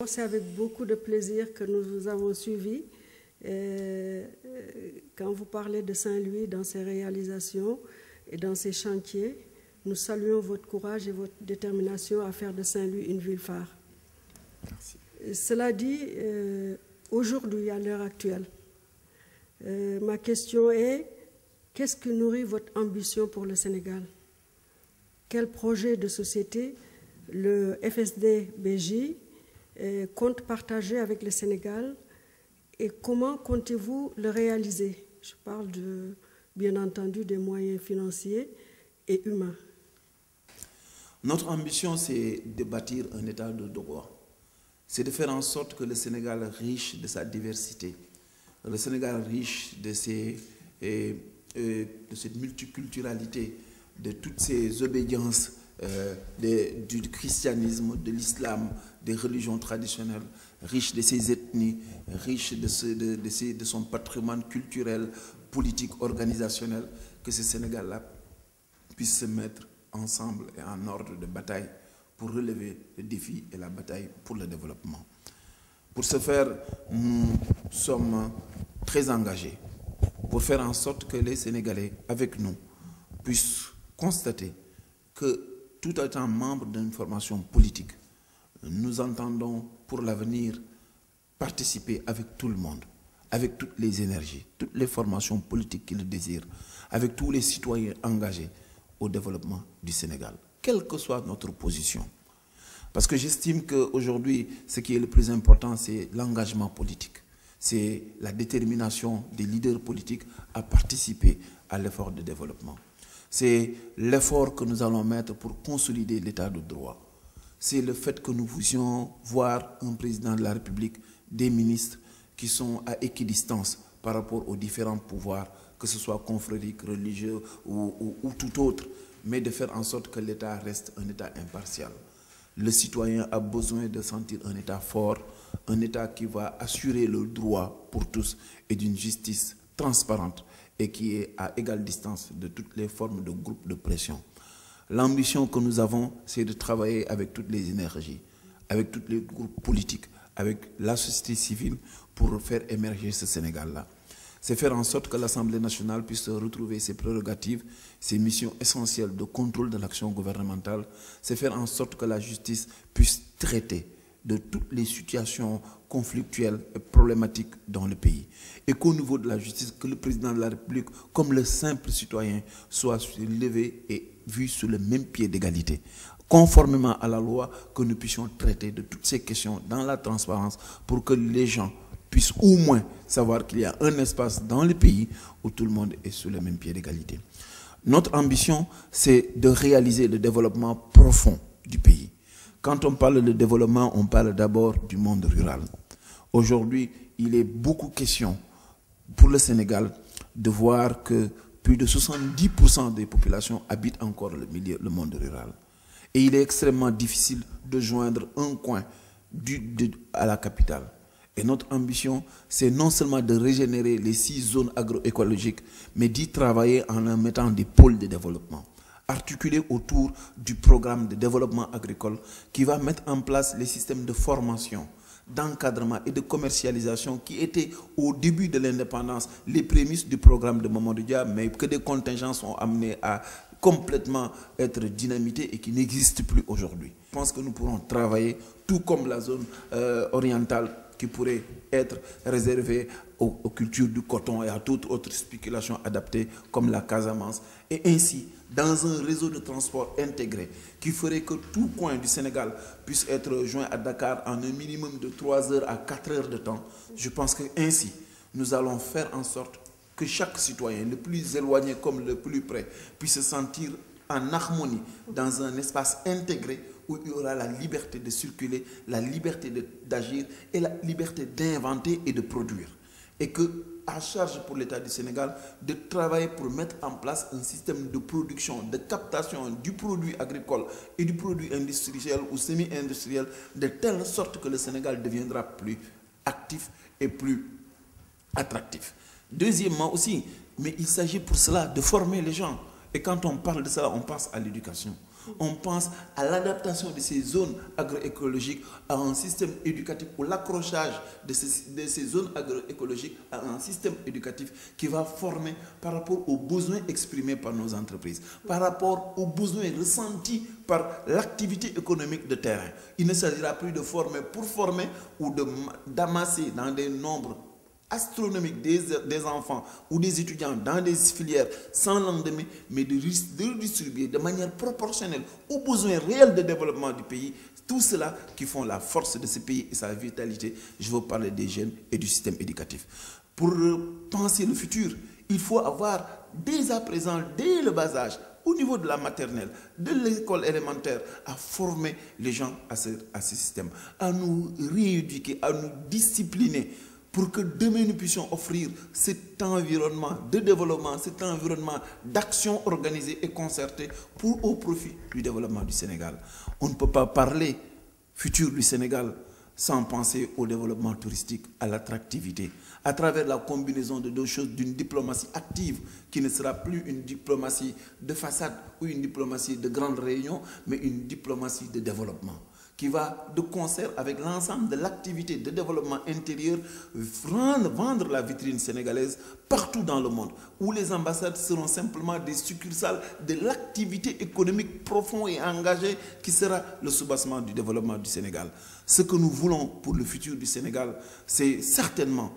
C'est avec beaucoup de plaisir que nous vous avons suivi. Quand vous parlez de Saint-Louis dans ses réalisations et dans ses chantiers, nous saluons votre courage et votre détermination à faire de Saint-Louis une ville phare. Merci. Cela dit, aujourd'hui, à l'heure actuelle, ma question est, qu'est-ce qui nourrit votre ambition pour le Sénégal? Quel projet de société le FSD-BJ compte partager avec le Sénégal et comment comptez-vous le réaliser? Je parle bien entendu des moyens financiers et humains. Notre ambition, c'est de bâtir un État de droit. C'est de faire en sorte que le Sénégal, riche de sa diversité, le Sénégal riche de cette multiculturalité, de toutes ces obédiences du christianisme, de l'islam, des religions traditionnelles, riche de ses ethnies, riche de son patrimoine culturel, politique, organisationnel, que ce Sénégal-là puisse se mettre ensemble et en ordre de bataille pour relever le défi et la bataille pour le développement. Pour ce faire, nous sommes très engagés pour faire en sorte que les Sénégalais, avec nous, puissent constater que tout étant membre d'une formation politique, nous entendons pour l'avenir participer avec tout le monde, avec toutes les énergies, toutes les formations politiques qui le désirent, avec tous les citoyens engagés au développement du Sénégal, quelle que soit notre position. Parce que j'estime qu'aujourd'hui, ce qui est le plus important, c'est l'engagement politique. C'est la détermination des leaders politiques à participer à l'effort de développement. C'est l'effort que nous allons mettre pour consolider l'état de droit. C'est le fait que nous puissions voir un président de la République, des ministres qui sont à équidistance par rapport aux différents pouvoirs, que ce soit confrérique, religieux ou tout autre, mais de faire en sorte que l'État reste un État impartial. Le citoyen a besoin de sentir un État fort, un État qui va assurer le droit pour tous et d'une justice transparente et qui est à égale distance de toutes les formes de groupes de pression. L'ambition que nous avons, c'est de travailler avec toutes les énergies, avec tous les groupes politiques, avec la société civile pour faire émerger ce Sénégal-là. C'est faire en sorte que l'Assemblée nationale puisse retrouver ses prérogatives, ses missions essentielles de contrôle de l'action gouvernementale. C'est faire en sorte que la justice puisse traiter de toutes les situations conflictuelles et problématiques dans le pays. Et qu'au niveau de la justice, que le président de la République, comme le simple citoyen, soit levé et vu sur le même pied d'égalité. Conformément à la loi, que nous puissions traiter de toutes ces questions dans la transparence pour que les gens puissent au moins savoir qu'il y a un espace dans le pays où tout le monde est sur le même pied d'égalité. Notre ambition, c'est de réaliser le développement profond du pays. Quand on parle de développement, on parle d'abord du monde rural. Aujourd'hui, il est beaucoup question pour le Sénégal de voir que plus de 70% des populations habitent encore le monde rural. Et il est extrêmement difficile de joindre un coin à la capitale. Et notre ambition, c'est non seulement de régénérer les 6 zones agroécologiques, mais d'y travailler en mettant des pôles de développement, articulés autour du programme de développement agricole qui va mettre en place les systèmes de formation, d'encadrement et de commercialisation qui étaient au début de l'indépendance les prémices du programme de Mamadou Dia, mais que des contingents sont amenés à complètement être dynamités et qui n'existent plus aujourd'hui. Je pense que nous pourrons travailler, tout comme la zone orientale, qui pourrait être réservé aux cultures du coton et à toute autre spéculation adaptée comme la Casamance. Et ainsi, dans un réseau de transport intégré qui ferait que tout coin du Sénégal puisse être joint à Dakar en un minimum de 3 heures à 4 heures de temps, je pense qu'ainsi, nous allons faire en sorte que chaque citoyen, le plus éloigné comme le plus près, puisse se sentir en harmonie dans un espace intégré où il y aura la liberté de circuler, la liberté d'agir et la liberté d'inventer et de produire. Et que, à charge pour l'État du Sénégal de travailler pour mettre en place un système de production, de captation du produit agricole et du produit industriel ou semi-industriel, de telle sorte que le Sénégal deviendra plus actif et plus attractif. Deuxièmement aussi, mais il s'agit pour cela de former les gens. Et quand on parle de ça, on pense à l'éducation. On pense à l'adaptation de ces zones agroécologiques à un système éducatif, ou l'accrochage de ces zones agroécologiques à un système éducatif qui va former par rapport aux besoins exprimés par nos entreprises, par rapport aux besoins ressentis par l'activité économique de terrain. Il ne s'agira plus de former pour former ou d'amasser dans des nombres astronomiques des enfants ou des étudiants dans des filières sans lendemain, mais de redistribuer de manière proportionnelle aux besoins réels de développement du pays. Tout cela qui font la force de ce pays et sa vitalité. Je veux parler des jeunes et du système éducatif. Pour penser le futur, il faut avoir dès à présent, dès le bas âge, au niveau de la maternelle, de l'école élémentaire, à former les gens à ce système, à nous rééduquer, à nous discipliner, pour que demain nous puissions offrir cet environnement de développement, cet environnement d'action organisée et concertée au profit du développement du Sénégal. On ne peut pas parler futur du Sénégal sans penser au développement touristique, à l'attractivité, à travers la combinaison de deux choses, d'une diplomatie active qui ne sera plus une diplomatie de façade ou une diplomatie de grande réunion, mais une diplomatie de développement, qui va de concert avec l'ensemble de l'activité de développement intérieur vendre la vitrine sénégalaise partout dans le monde, où les ambassades seront simplement des succursales de l'activité économique profonde et engagée qui sera le soubassement du développement du Sénégal. Ce que nous voulons pour le futur du Sénégal, c'est certainement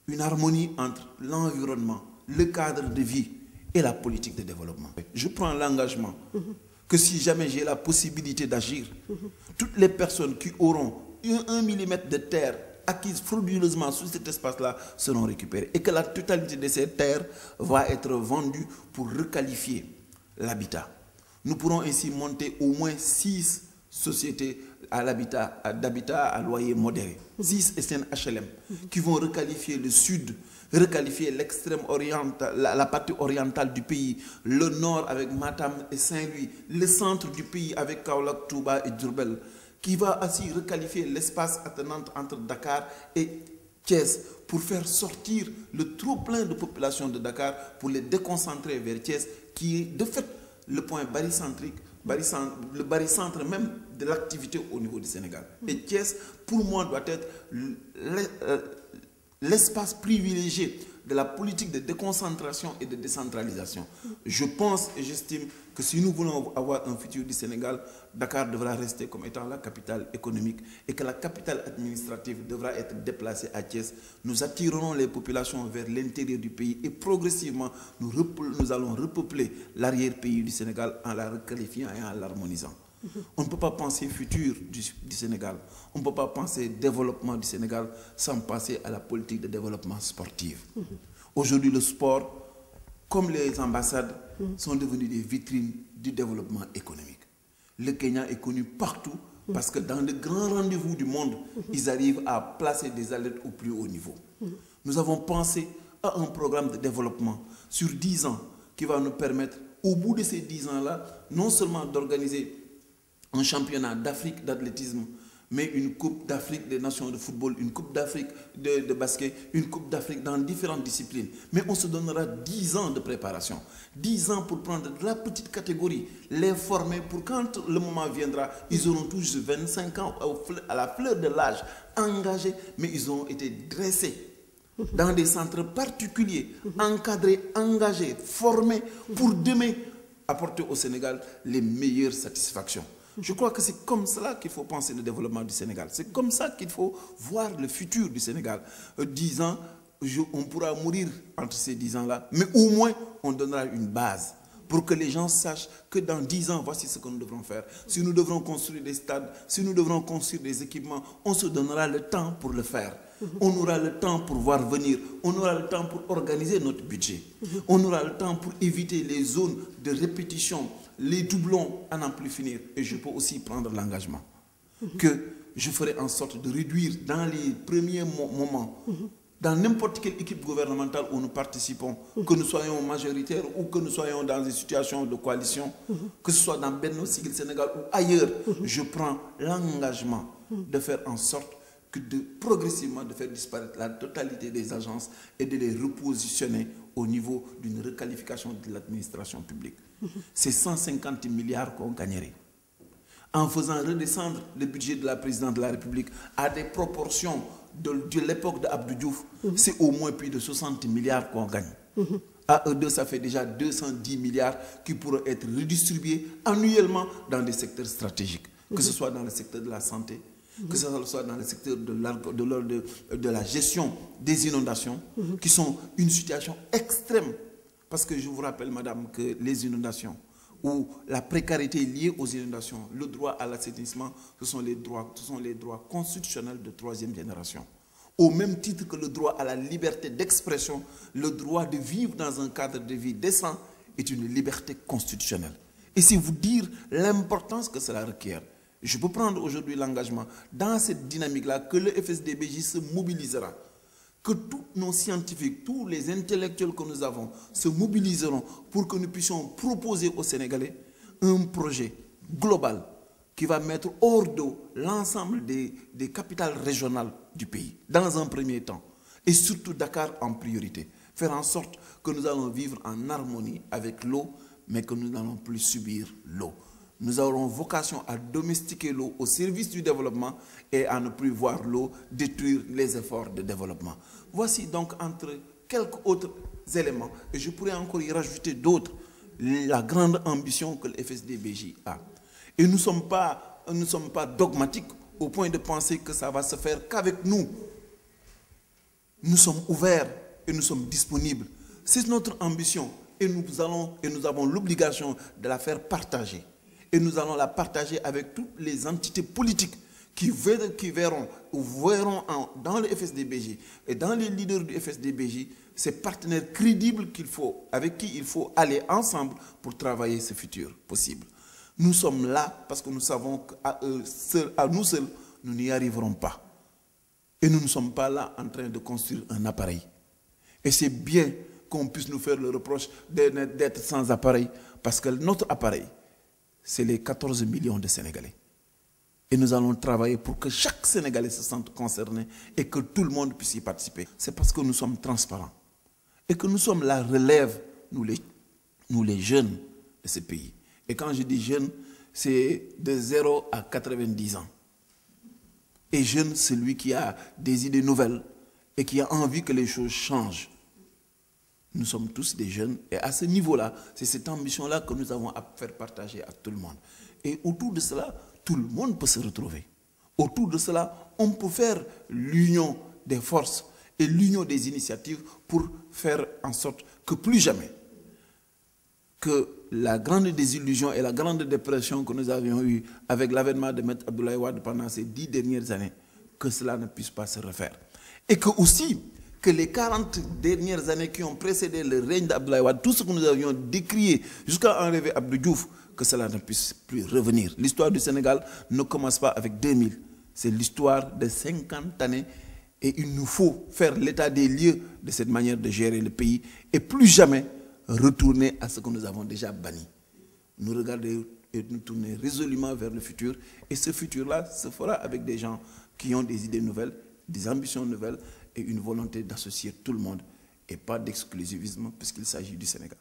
une harmonie entre l'environnement, le cadre de vie et la politique de développement. Je prends l'engagement que si jamais j'ai la possibilité d'agir, toutes les personnes qui auront 1 millimètre de terre acquise frauduleusement sur cet espace-là seront récupérées et que la totalité de ces terres va être vendue pour requalifier l'habitat. Nous pourrons ainsi monter au moins 6 sociétés d'habitat à loyer modéré, 6 SNHLM, qui vont requalifier le sud, requalifier l'extrême oriental, la partie orientale du pays, le nord avec Matam et Saint-Louis, le centre du pays avec Kaolack, Touba et Diourbel, qui va ainsi requalifier l'espace attenant entre Dakar et Thiès pour faire sortir le trop-plein de population de Dakar, pour les déconcentrer vers Thiès, qui est de fait le point barycentrique, le barycentre même de l'activité au niveau du Sénégal. Et Thiès, pour moi, doit être l'espace privilégié de la politique de déconcentration et de décentralisation. Je pense et j'estime que si nous voulons avoir un futur du Sénégal, Dakar devra rester comme étant la capitale économique et que la capitale administrative devra être déplacée à Thiès. Nous attirerons les populations vers l'intérieur du pays et progressivement nous allons repeupler l'arrière-pays du Sénégal en la requalifiant et en l'harmonisant. On ne peut pas penser futur du Sénégal, on ne peut pas penser développement du Sénégal sans passer à la politique de développement sportif. Aujourd'hui, le sport, comme les ambassades, sont devenus des vitrines du développement économique. Le Kenya est connu partout parce que dans de grands rendez-vous du monde, ils arrivent à placer des athlètes au plus haut niveau. Nous avons pensé à un programme de développement sur 10 ans qui va nous permettre, au bout de ces 10 ans-là, non seulement d'organiser un championnat d'Afrique d'athlétisme, mais une coupe d'Afrique des nations de football, une coupe d'Afrique de basket, une coupe d'Afrique dans différentes disciplines. Mais on se donnera 10 ans de préparation, 10 ans pour prendre de la petite catégorie, les former pour quand le moment viendra, ils auront tous 25 ans à la fleur de l'âge, engagés, mais ils ont été dressés dans des centres particuliers, encadrés, engagés, formés pour demain apporter au Sénégal les meilleures satisfactions. Je crois que c'est comme cela qu'il faut penser le développement du Sénégal. C'est comme ça qu'il faut voir le futur du Sénégal. 10 ans, on pourra mourir entre ces 10 ans-là, mais au moins on donnera une base pour que les gens sachent que dans 10 ans, voici ce que nous devrons faire. Si nous devrons construire des stades, si nous devrons construire des équipements, on se donnera le temps pour le faire. On aura le temps pour voir venir, on aura le temps pour organiser notre budget. On aura le temps pour éviter les zones de répétition, les doublons à n'en plus finir. Et je peux aussi prendre l'engagement que je ferai en sorte de réduire dans les premiers moments, dans n'importe quelle équipe gouvernementale où nous participons, que nous soyons majoritaires ou que nous soyons dans une situation de coalition, que ce soit dans Benno Siggil Sénégal ou ailleurs, je prends l'engagement de faire en sorte que progressivement de faire disparaître la totalité des agences et de les repositionner au niveau d'une requalification de l'administration publique. c'est 150 milliards qu'on gagnerait. En faisant redescendre le budget de la présidente de la République à des proportions de l'époque d'Abdou Diouf, c'est au moins plus de 60 milliards qu'on gagne. À eux deux, ça fait déjà 210 milliards qui pourraient être redistribués annuellement dans des secteurs stratégiques, que ce soit dans le secteur de la santé, que ce soit dans le secteur de la gestion des inondations, qui sont une situation extrême. Parce que je vous rappelle, madame, que les inondations ou la précarité liée aux inondations, le droit à l'assainissement, ce sont les droits constitutionnels de troisième génération. Au même titre que le droit à la liberté d'expression, le droit de vivre dans un cadre de vie décent est une liberté constitutionnelle. Et c'est vous dire l'importance que cela requiert. Je peux prendre aujourd'hui l'engagement dans cette dynamique-là que le FSD/BJ se mobilisera, que tous nos scientifiques, tous les intellectuels que nous avons se mobiliseront pour que nous puissions proposer aux Sénégalais un projet global qui va mettre hors d'eau l'ensemble des capitales régionales du pays, dans un premier temps, et surtout Dakar en priorité. Faire en sorte que nous allons vivre en harmonie avec l'eau, mais que nous n'allons plus subir l'eau. Nous aurons vocation à domestiquer l'eau au service du développement et à ne plus voir l'eau détruire les efforts de développement. Voici donc entre quelques autres éléments, et je pourrais encore y rajouter d'autres, la grande ambition que le FSD/BJ a. Et nous ne sommes pas dogmatiques au point de penser que ça va se faire qu'avec nous. Nous sommes ouverts et nous sommes disponibles. C'est notre ambition et nous avons l'obligation de la faire partager. Et nous allons la partager avec toutes les entités politiques qui verront dans le FSD/BJ et dans les leaders du FSD/BJ ces partenaires crédibles avec qui il faut aller ensemble pour travailler ce futur possible. Nous sommes là parce que nous savons qu'à nous seuls, nous n'y arriverons pas. Et nous ne sommes pas là en train de construire un appareil. Et c'est bien qu'on puisse nous faire le reproche d'être sans appareil, parce que notre appareil, c'est les 14 millions de Sénégalais. Et nous allons travailler pour que chaque Sénégalais se sente concerné et que tout le monde puisse y participer. C'est parce que nous sommes transparents et que nous sommes la relève, nous les jeunes de ce pays. Et quand je dis jeunes, c'est de 0 à 90 ans. Et jeune, c'est celui qui a des idées nouvelles et qui a envie que les choses changent. Nous sommes tous des jeunes et à ce niveau-là, c'est cette ambition-là que nous avons à faire partager à tout le monde. Et autour de cela, tout le monde peut se retrouver. Autour de cela, on peut faire l'union des forces et l'union des initiatives pour faire en sorte que plus jamais, que la grande désillusion et la grande dépression que nous avions eue avec l'avènement de M. Abdoulaye Wade pendant ces 10 dernières années, que cela ne puisse pas se refaire. Et que aussi, que les 40 dernières années qui ont précédé le règne d'Abdoulaye Wade, tout ce que nous avions décrié jusqu'à enlever Abdou Diouf, que cela ne puisse plus revenir. L'histoire du Sénégal ne commence pas avec 2000. C'est l'histoire de 50 années et il nous faut faire l'état des lieux de cette manière de gérer le pays et plus jamais retourner à ce que nous avons déjà banni. Nous regarder et nous tourner résolument vers le futur et ce futur-là se fera avec des gens qui ont des idées nouvelles, des ambitions nouvelles et une volonté d'associer tout le monde et pas d'exclusivisme puisqu'il s'agit du Sénégal.